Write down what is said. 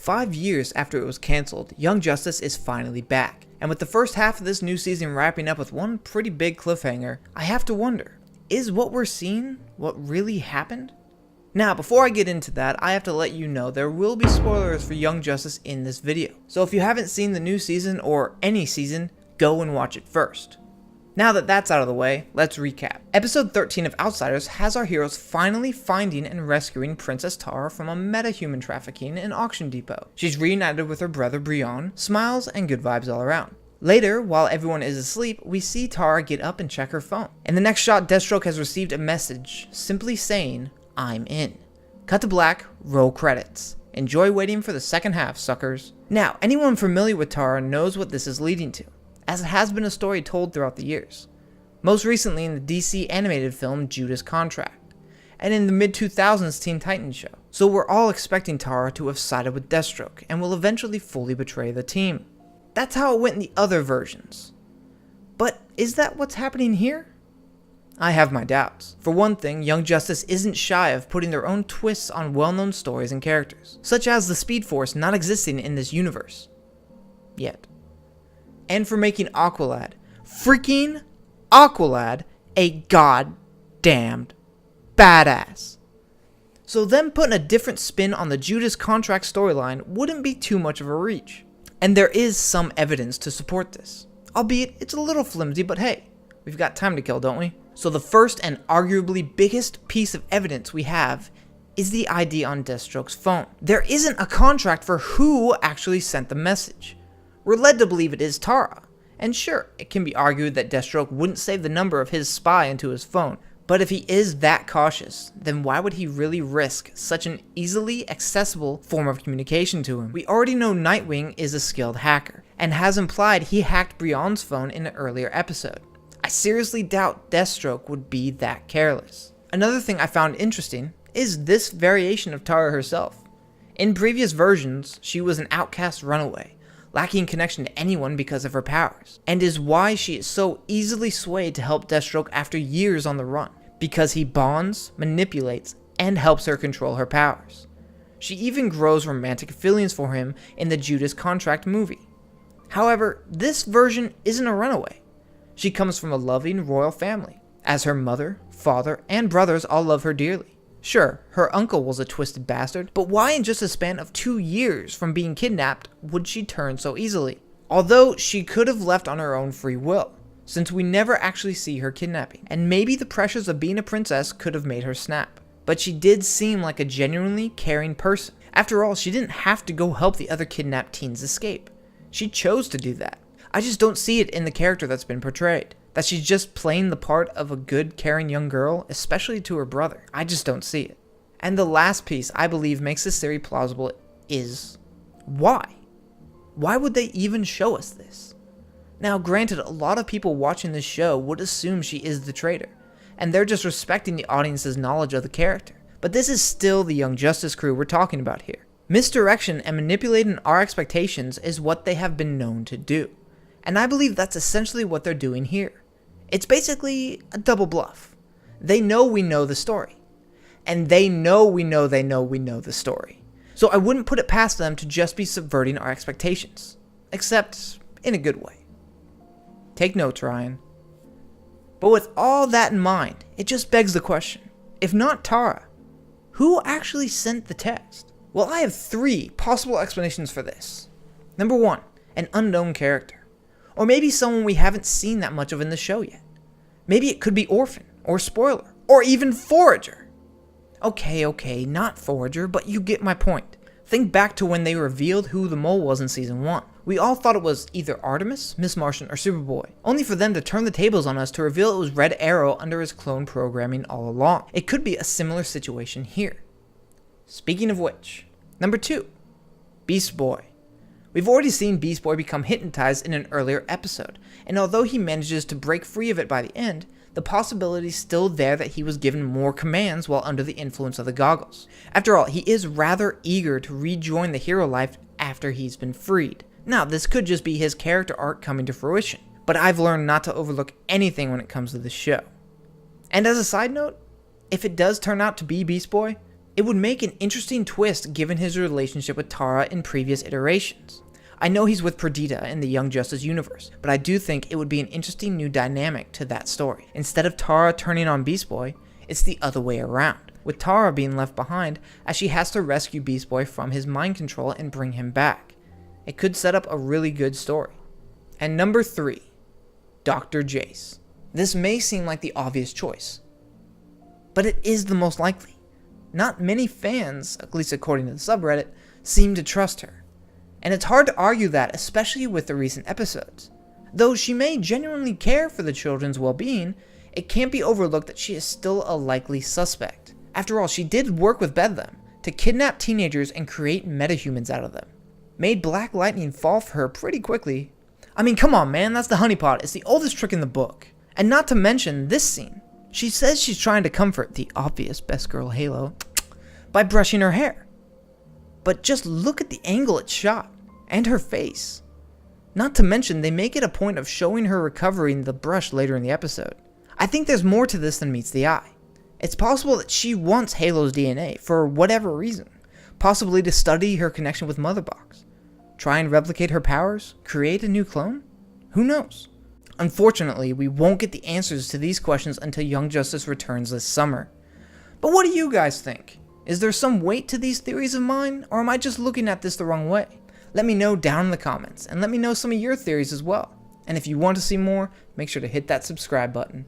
5 years after it was cancelled, Young Justice is finally back, and with the first half of this new season wrapping up with one pretty big cliffhanger, I have to wonder, is what we're seeing what really happened? Now, before I get into that, I have to let you know there will be spoilers for Young Justice in this video, so if you haven't seen the new season or any season, go and watch it first. Now that that's out of the way, let's recap. Episode 13 of Outsiders has our heroes finally finding and rescuing Princess Tara from a meta-human trafficking and auction depot. She's reunited with her brother Brion, smiles and good vibes all around. Later, while everyone is asleep, we see Tara get up and check her phone. In the next shot, Deathstroke has received a message simply saying, "I'm in." Cut to black, roll credits. Enjoy waiting for the second half, suckers. Now, anyone familiar with Tara knows what this is leading to, as it has been a story told throughout the years. Most recently in the DC animated film Judas Contract, and in the mid-2000s Teen Titans show. So we're all expecting Tara to have sided with Deathstroke, and will eventually fully betray the team. That's how it went in the other versions. But is that what's happening here? I have my doubts. For one thing, Young Justice isn't shy of putting their own twists on well-known stories and characters, such as the Speed Force not existing in this universe. Yet. And for making Aqualad, freaking Aqualad, a goddamned badass. So them putting a different spin on the Judas Contract storyline wouldn't be too much of a reach. And there is some evidence to support this. Albeit, it's a little flimsy, but hey, we've got time to kill, don't we? So the first and arguably biggest piece of evidence we have is the ID on Deathstroke's phone. There isn't a contract for who actually sent the message. We're led to believe it is Tara. And sure, it can be argued that Deathstroke wouldn't save the number of his spy into his phone, but if he is that cautious, then why would he really risk such an easily accessible form of communication to him? We already know Nightwing is a skilled hacker, and has implied he hacked Brion's phone in an earlier episode. I seriously doubt Deathstroke would be that careless. Another thing I found interesting is this variation of Tara herself. In previous versions, she was an outcast runaway, lacking connection to anyone because of her powers, and is why she is so easily swayed to help Deathstroke after years on the run, because he bonds, manipulates, and helps her control her powers. She even grows romantic feelings for him in the Judas Contract movie. However, this version isn't a runaway. She comes from a loving royal family, as her mother, father, and brothers all love her dearly. Sure, her uncle was a twisted bastard, but why in just a span of 2 years from being kidnapped would she turn so easily? Although she could have left on her own free will, since we never actually see her kidnapping, and maybe the pressures of being a princess could have made her snap. But she did seem like a genuinely caring person. After all, she didn't have to go help the other kidnapped teens escape. She chose to do that. I just don't see it in the character that's been portrayed. That she's just playing the part of a good, caring young girl, especially to her brother. I just don't see it. And the last piece I believe makes this theory plausible is why? Why would they even show us this? Now, granted, a lot of people watching this show would assume she is the traitor, and they're just respecting the audience's knowledge of the character. But this is still the Young Justice crew we're talking about here. Misdirection and manipulating our expectations is what they have been known to do. And I believe that's essentially what they're doing here. It's basically a double bluff. They know we know the story. And they know we know they know we know the story. So I wouldn't put it past them to just be subverting our expectations. Except in a good way. Take notes, Ryan. But with all that in mind, it just begs the question. If not Tara, who actually sent the text? Well, I have 3 possible explanations for this. Number 1, an unknown character. Or maybe someone we haven't seen that much of in the show yet. Maybe it could be Orphan, or Spoiler, or even Forager. Okay, not Forager, but you get my point. Think back to when they revealed who the mole was in Season 1. We all thought it was either Artemis, Miss Martian, or Superboy, only for them to turn the tables on us to reveal it was Red Arrow under his clone programming all along. It could be a similar situation here. Speaking of which, number 2, Beast Boy. We've already seen Beast Boy become hypnotized in an earlier episode, and although he manages to break free of it by the end, the possibility is still there that he was given more commands while under the influence of the goggles. After all, he is rather eager to rejoin the hero life after he's been freed. Now, this could just be his character arc coming to fruition, but I've learned not to overlook anything when it comes to this show. And as a side note, if it does turn out to be Beast Boy, It would make an interesting twist given his relationship with Tara in previous iterations. I know he's with Perdita in the Young Justice universe, but I do think it would be an interesting new dynamic to that story. Instead of Tara turning on Beast Boy, it's the other way around, with Tara being left behind as she has to rescue Beast Boy from his mind control and bring him back. It could set up a really good story. And number 3, Doctor Jace. This may seem like the obvious choice, but it is the most likely. Not many fans, at least according to the subreddit, seem to trust her. And it's hard to argue that, especially with the recent episodes. Though she may genuinely care for the children's well-being, it can't be overlooked that she is still a likely suspect. After all, she did work with Bedlam to kidnap teenagers and create metahumans out of them. Made Black Lightning fall for her pretty quickly. I mean, come on, man, that's the honeypot. It's the oldest trick in the book. And not to mention this scene. She says she's trying to comfort the obvious best girl Halo by brushing her hair. But just look at the angle it's shot, and her face. Not to mention, they make it a point of showing her recovering the brush later in the episode. I think there's more to this than meets the eye. It's possible that she wants Halo's DNA for whatever reason. Possibly to study her connection with Mother Box. Try and replicate her powers? Create a new clone? Who knows? Unfortunately, we won't get the answers to these questions until Young Justice returns this summer. But what do you guys think? Is there some weight to these theories of mine, or am I just looking at this the wrong way? Let me know down in the comments, and let me know some of your theories as well. And if you want to see more, make sure to hit that subscribe button.